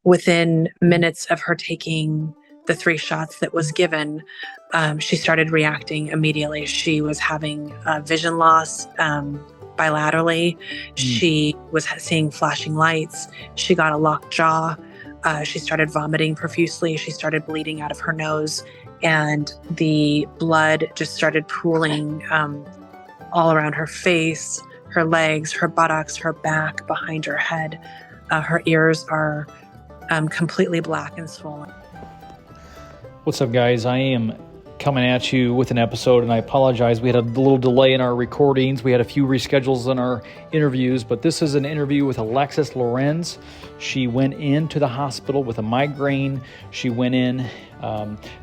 Within minutes of her taking the 3 shots that was given, she started reacting immediately. She was having vision loss bilaterally. She was seeing flashing lights. She got a locked jaw. She started vomiting profusely. She started bleeding out of her nose, and the blood just started pooling all around her face, her legs, her buttocks, her back, behind her head. Her ears are completely black and swollen. What's up, guys? I am coming at you with an episode, and I apologize. We had a little delay in our recordings. We had a few reschedules in our interviews, but this is an interview with Alexis Lorenze. She went into the hospital with a migraine. She went in.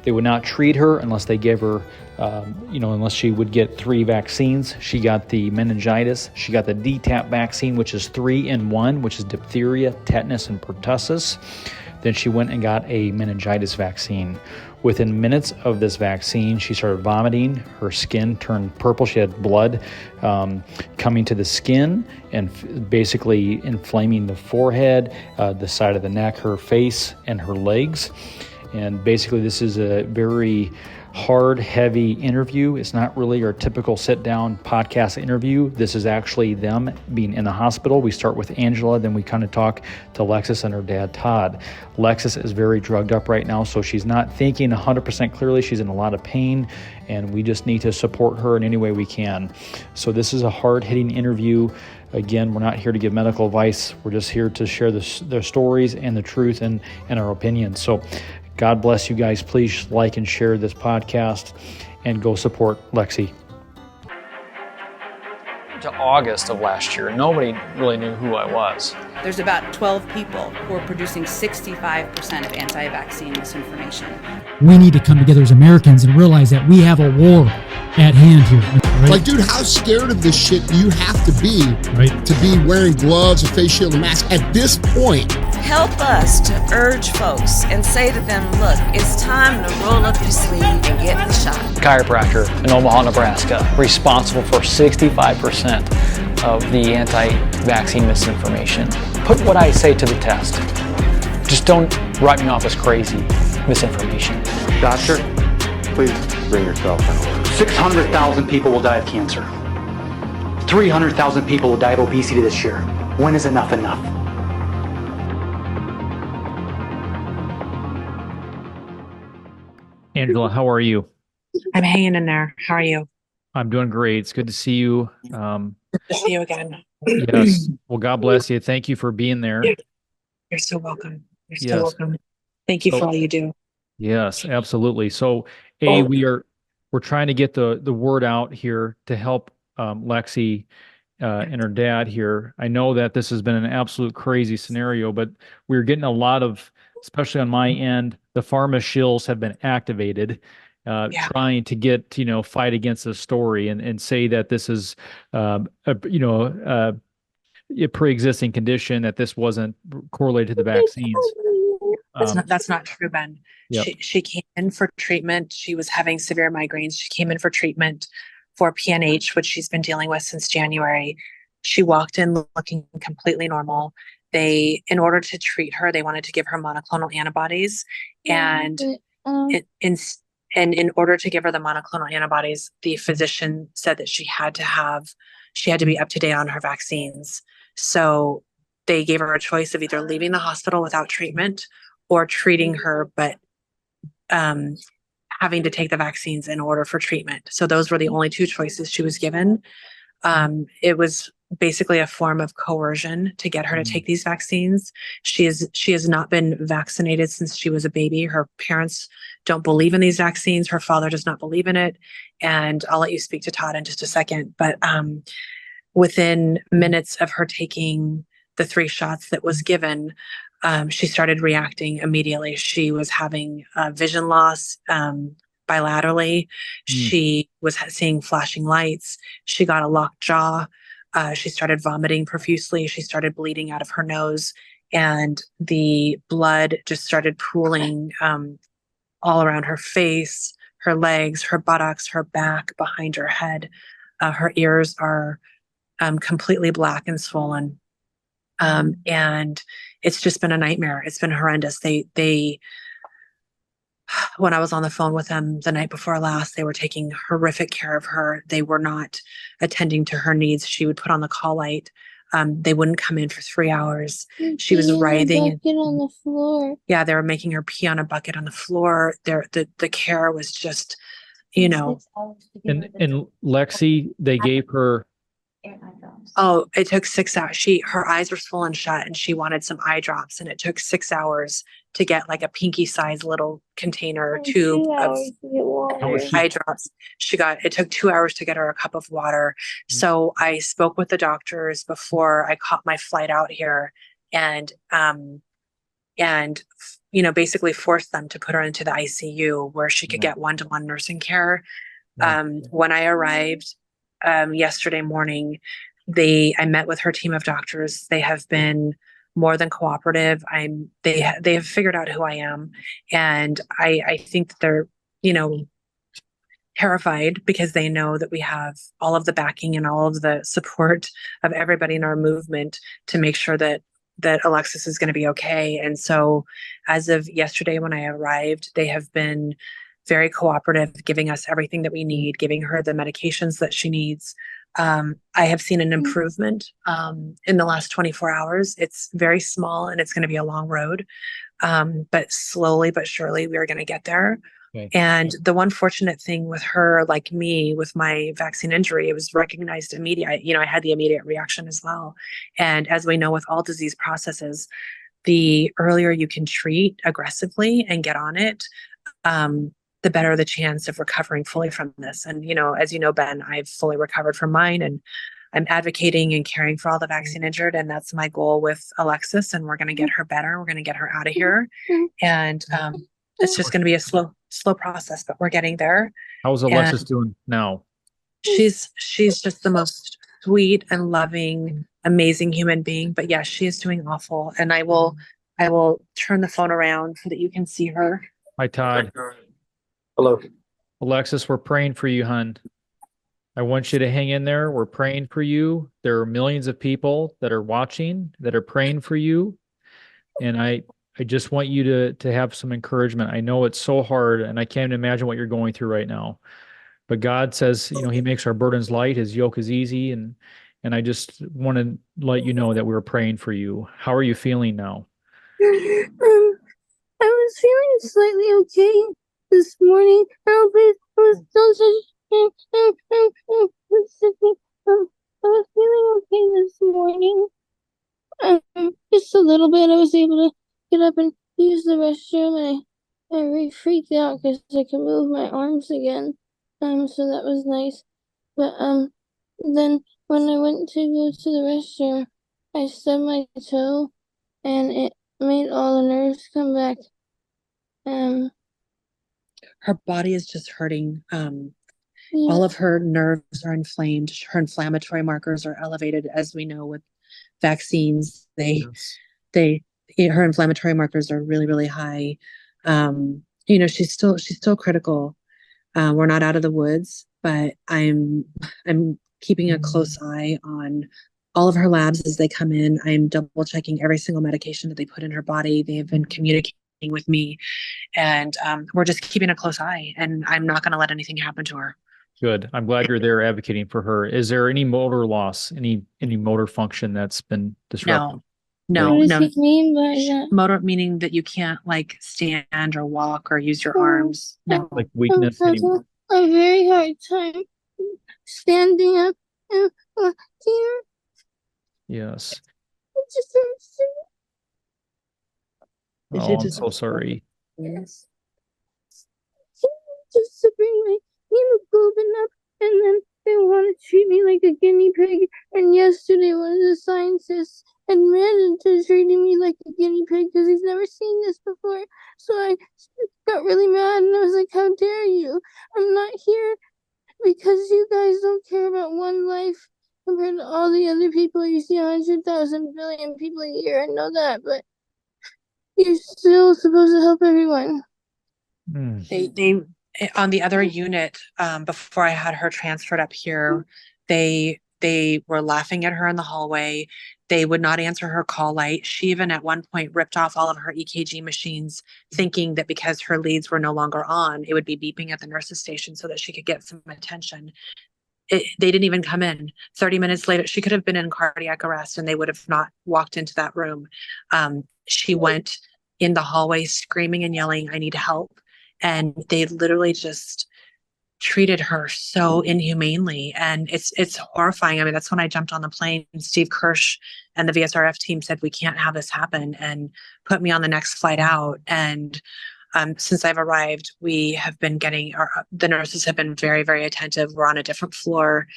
They would not treat her unless they gave her, unless she would get 3 vaccines. She got the meningitis. She got the DTaP vaccine, which is 3 in 1, which is diphtheria, tetanus, and pertussis. Then she went and got a meningitis vaccine. Within minutes of this vaccine, she started vomiting. Her skin turned purple. She had blood coming to the skin and basically inflaming the forehead, the side of the neck, her face, and her legs. And basically, this is a very hard, heavy interview. It's not really our typical sit-down podcast interview. This is actually them being in the hospital. We start with Angela, then we kind of talk to Alexis and her dad, Todd. Alexis is very drugged up right now, so she's not thinking 100% clearly. She's in a lot of pain, and we just need to support her in any way we can. So this is a hard-hitting interview. Again, we're not here to give medical advice. We're just here to share their stories and the truth and our opinions. So God bless you guys. Please like and share this podcast and go support Lexi. To August of last year, nobody really knew who I was. There's about 12 people who are producing 65% of anti-vaccine misinformation. We need to come together as Americans and realize that we have a war at hand here. Right? Like, dude, how scared of this shit do you have to be to be wearing gloves, a face shield, a mask at this point? Help us to urge folks and say to them, look, it's time to roll up your sleeve and get the shot. Chiropractor in Omaha, Nebraska, responsible for 65% of the anti-vaccine misinformation. Put what I say to the test. Just don't write me off as crazy misinformation. Doctor, please bring yourself in order. 600,000 people will die of cancer. 300,000 people will die of obesity this year. When is enough enough? Angela, how are you? I'm hanging in there. How are you? I'm doing great. It's good to see you. Good to see you again. Yes. Well, God bless you. Thank you for being there. You're so welcome. You're so welcome. Thank you for all you do. Yes, absolutely. So, we're trying to get the word out here to help Lexi and her dad here. I know that this has been an absolute crazy scenario, but we're getting a lot of, especially on my end, the pharma shills have been activated, trying to get, fight against this story and say that this is, a pre-existing condition, that this wasn't correlated to the vaccines. That's not true, Ben. Yep. She came in for treatment. She was having severe migraines. She came in for treatment for PNH, which she's been dealing with since January. She walked in looking completely normal. In order to treat her, they wanted to give her monoclonal antibodies. And in order to give her the monoclonal antibodies, the physician said that she had to be up to date on her vaccines. So they gave her a choice of either leaving the hospital without treatment or treating her, but having to take the vaccines in order for treatment. So those were the only 2 choices she was given. It was basically a form of coercion to get her to take these vaccines. She has not been vaccinated since she was a baby. Her parents don't believe in these vaccines. Her father does not believe in it. And I'll let you speak to Todd in just a second. But within minutes of her taking the 3 shots that was given, she started reacting immediately. She was having vision loss bilaterally. She was seeing flashing lights. She got a locked jaw. She started vomiting profusely. She started bleeding out of her nose, and the blood just started pooling all around her face, her legs, her buttocks, her back, behind her head. Her ears are completely black and swollen. And it's just been a nightmare. It's been horrendous. When I was on the phone with them the night before last, they were taking horrific care of her. They were not attending to her needs. She would put on the call light. They wouldn't come in for 3 hours. She was writhing. Bucket on the floor. Yeah, they were making her pee on a bucket on the floor. The care was just, you know. And Lexi, they gave her. Oh, it took 6 hours. Her eyes were swollen shut and she wanted some eye drops, and it took 6 hours to get like a pinky sized little container tube of eye drops. It took 2 hours to get her a cup of water. So I spoke with the doctors before I caught my flight out here, and basically forced them to put her into the ICU where she could get one-to-one nursing care. When I arrived yesterday morning, I met with her team of doctors. They have been more than cooperative. They have figured out who I am, and I think that they're, terrified because they know that we have all of the backing and all of the support of everybody in our movement to make sure that Alexis is going to be okay. And so as of yesterday, when I arrived, they have been very cooperative, giving us everything that we need, giving her the medications that she needs. I have seen an improvement in the last 24 hours. It's very small and it's going to be a long road. But slowly but surely we are going to get there. Okay. And the one fortunate thing with her, like me, with my vaccine injury, it was recognized immediately. I had the immediate reaction as well. And as we know with all disease processes, the earlier you can treat aggressively and get on it, the better the chance of recovering fully from this. And, as you know, Ben, I've fully recovered from mine, and I'm advocating and caring for all the vaccine injured. And that's my goal with Alexis. And we're going to get her better. We're going to get her out of here. And it's just going to be a slow process, but we're getting there. How's Alexis doing now? She's just the most sweet and loving, amazing human being. But yes, she is doing awful. And I will turn the phone around so that you can see her. Hi, Todd. Hello. Alexis, we're praying for you, hon. I want you to hang in there. We're praying for you. There are millions of people that are watching, that are praying for you. And I just want you to have some encouragement. I know it's so hard, and I can't imagine what you're going through right now. But God says, He makes our burdens light. His yoke is easy. And I just want to let you know that we're praying for you. How are you feeling now? I was feeling slightly okay this morning. I was feeling okay this morning. Just a little bit. I was able to get up and use the restroom, and I really freaked out because I could move my arms again. So that was nice. But then when I went to go to the restroom, I stubbed my toe, and it made all the nerves come back. Her body is just hurting. All of her nerves are inflamed. Her inflammatory markers are elevated, as we know with vaccines. Her inflammatory markers are really, really high. She's still critical. We're not out of the woods, but I'm keeping a close eye on all of her labs as they come in. I'm double checking every single medication that they put in her body. They have been communicating with me, and we're just keeping a close eye, and I'm not going to let anything happen to her. Good. I'm glad you're there advocating for her. Is there any motor loss, any motor function that's been disrupted? No. What does he mean by that? Motor meaning that you can't like stand or walk or use your arms. No. Like weakness? I'm having a very hard time standing up and walking. Yes. It just hurts. Oh, I'm so sorry. Yes. Just to bring my hemoglobin up, and then they want to treat me like a guinea pig. And yesterday, one of the scientists admitted to treating me like a guinea pig because he's never seen this before. So I got really mad, and I was like, "How dare you? I'm not here because you guys don't care about one life compared to all the other people. You see 100,000 billion people a year. I know that, but you're still supposed to help everyone." They on the other unit, before I had her transferred up here, they They were laughing at her in the hallway. They would not answer her call light. She even at one point ripped off all of her EKG machines, thinking that because her leads were no longer on, it would be beeping at the nurse's station so that she could get some attention. They didn't even come in. 30 minutes later, she could have been in cardiac arrest and they would have not walked into that room. She went in the hallway screaming and yelling, "I need help." And they literally just treated her so inhumanely. And it's horrifying. I mean, that's when I jumped on the plane. Steve Kirsch and the VSRF team said, "We can't have this happen," and put me on the next flight out. And since I've arrived, we have been the nurses have been very, very attentive. We're on a different floor.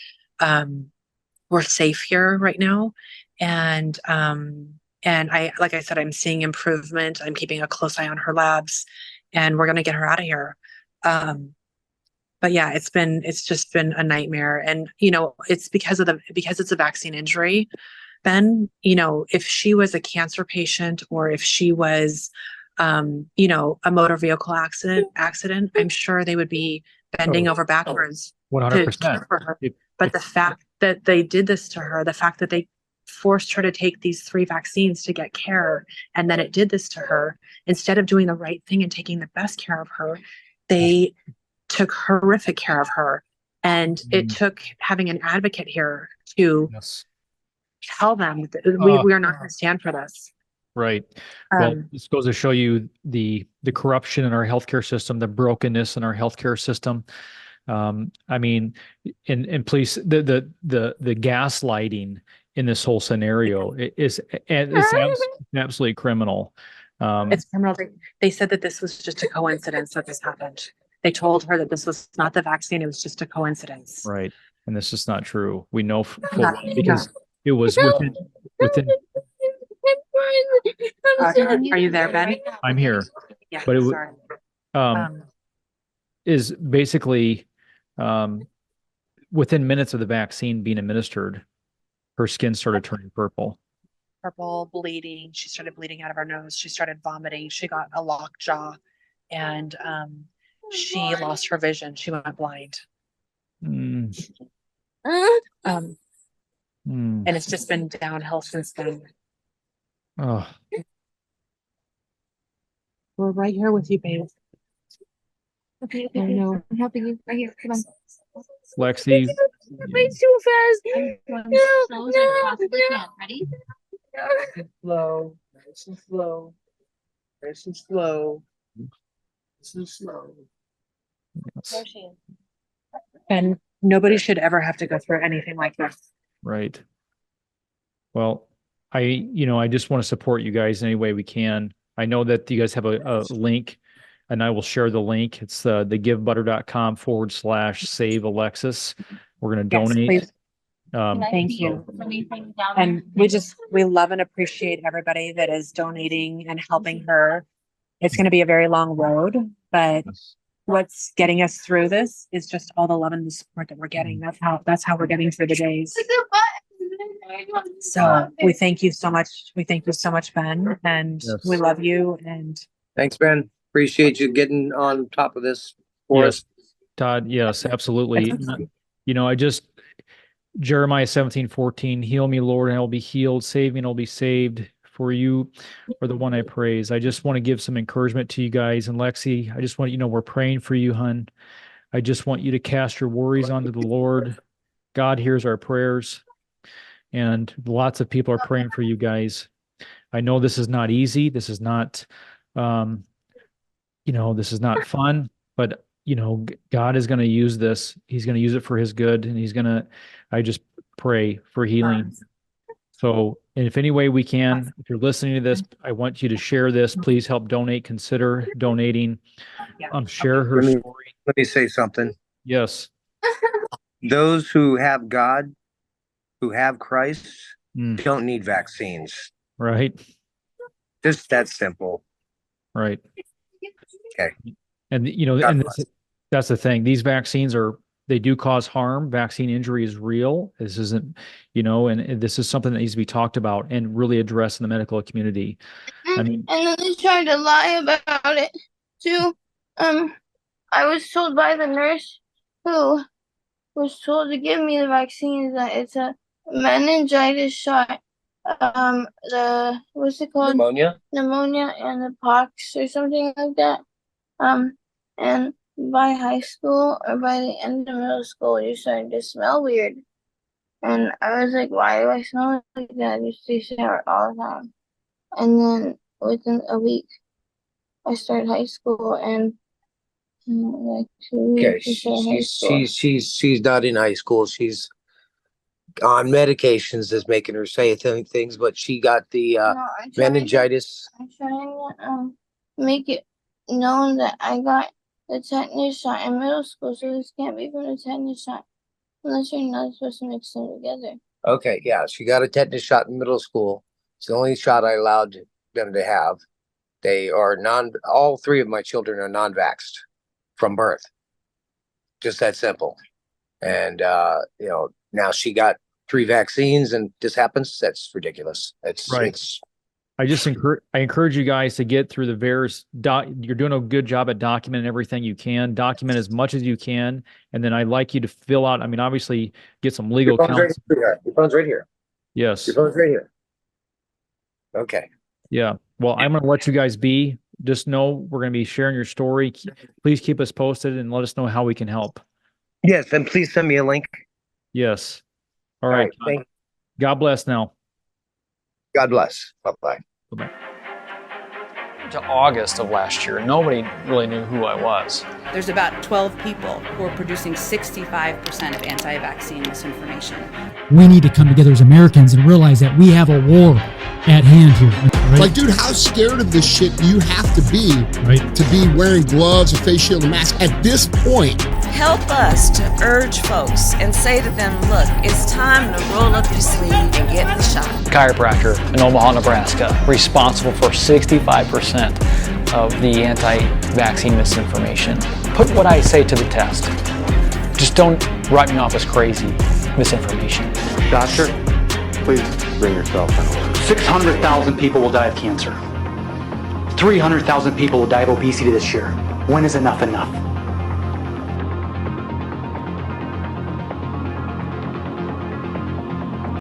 We're safe here right now. And like I said, I'm seeing improvement. I'm keeping a close eye on her labs, and we're going to get her out of here. But yeah, it's just been a nightmare. And, it's because it's a vaccine injury. Ben, if she was a cancer patient or if she was, a motor vehicle accident, I'm sure they would be bending over backwards to 100%. care for her. But the fact that they did this to her, the fact that they forced her to take these 3 vaccines to get care, and then it did this to her, instead of doing the right thing and taking the best care of her, they took horrific care of her. And it took having an advocate here to tell them that we are not going to stand for this. Right. Well, this goes to show you the corruption in our healthcare system, the brokenness in our healthcare system. I mean, and please, the gaslighting in this whole scenario is absolutely criminal. It's criminal. They said that this was just a coincidence that this happened. They told her that this was not the vaccine; it was just a coincidence. Right, and this is not true. We know because it was within. Are you there, Ben? I'm here. Yeah, but it sorry. Is basically within minutes of the vaccine being administered, her skin started turning purple. Purple, bleeding. She started bleeding out of her nose. She started vomiting. She got a locked jaw, and she lost her vision. She went blind. And it's just been downhill since then. Oh, We're right here with you, babe. Okay, I know. I'm helping you right here. Come on. Lexi. It's too fast. No. Ready? Slow. Nice and slow. Nice and slow. Nice and slow. Yes. And nobody should ever have to go through anything like this. Right. Well, I just want to support you guys in any way we can. I know that you guys have a link, and I will share the link. It's thegivebutter.com/save Alexis. We're going to donate. Please. Thank you. And we love and appreciate everybody that is donating and helping her. It's going to be a very long road, but what's getting us through this is just all the love and the support that we're getting. That's how we're getting through the days. So we thank you so much. We thank you so much, Ben, and we love you. And thanks, Ben. Appreciate you getting on top of this for us. Todd. Yes, absolutely. Jeremiah 17:14, heal me, Lord, and I'll be healed. Save me, and I'll be saved. For you are the one I praise. I just want to give some encouragement to you guys. And Lexi, I just want you to know we're praying for you, hun. I just want you to cast your worries onto the Lord. God hears our prayers. And lots of people are praying for you guys. I know this is not easy. This is not, this is not fun, but God is going to use this. He's going to use it for his good. And I just pray for healing. So, and if any way we can, if you're listening to this, I want you to share this. Please help donate. Consider donating. Share her story. Let me say something. Yes. Those who have God, who have Christ, don't need vaccines. Right. Just that simple. Right. Okay. And, that's the thing. These vaccines they do cause harm. Vaccine injury is real. This isn't, and this is something that needs to be talked about and really addressed in the medical community. I mean, and then they tried to lie about it too. I was told by the nurse who was told to give me the vaccine is that it's a meningitis shot. What's it called? Pneumonia? Pneumonia and the pox or something like that. And by high school or by the end of middle school, you started to smell weird. And I was like, why do I smell like that? I used to shower all the time. And then within a week, I started high school, and like 2 Okay, weeks before high school. she's not in high school. She's on medications that's making her say things, but she got the No, meningitis. I'm trying to make it known that I got the tetanus shot in middle school, so this can't be from the tetanus shot unless you're not supposed to mix them together. Okay, yeah, she got a tetanus shot in middle school. It's the only shot I allowed them to have. They are all three of my children are non-vaxxed from birth. Just that simple. And now she got 3 vaccines and this happens. That's ridiculous. It's right. I encourage you guys to get through the various you're doing a good job at documenting everything you can. Document as much as you can, and then I'd like you to fill out. I mean, obviously, get some legal counsel. Your phone's right here. Yes. Your phone's right here. Okay. Yeah. Well, I'm going to let you guys be. Just know we're going to be sharing your story. Please keep us posted and let us know how we can help. Yes, and please send me a link. Yes. All right. God bless now. God bless. Bye-bye. Bye-bye. To August of last year, nobody really knew who I was. There's about 12 people who are producing 65% of anti-vaccine misinformation. We need to come together as Americans and realize that we have a war at hand here. Right? Like, dude, how scared of this shit do you have to be to be wearing gloves, a face shield, a mask at this point? Help us to urge folks and say to them, look, it's time to roll up your sleeve and get the shot. Chiropractor in Omaha, Nebraska, responsible for 65% of the anti-vaccine misinformation. Put what I say to the test. Just don't write me off as crazy misinformation. Doctor, please bring yourself in order. 600,000 people will die of cancer. 300,000 people will die of obesity this year. When is enough enough?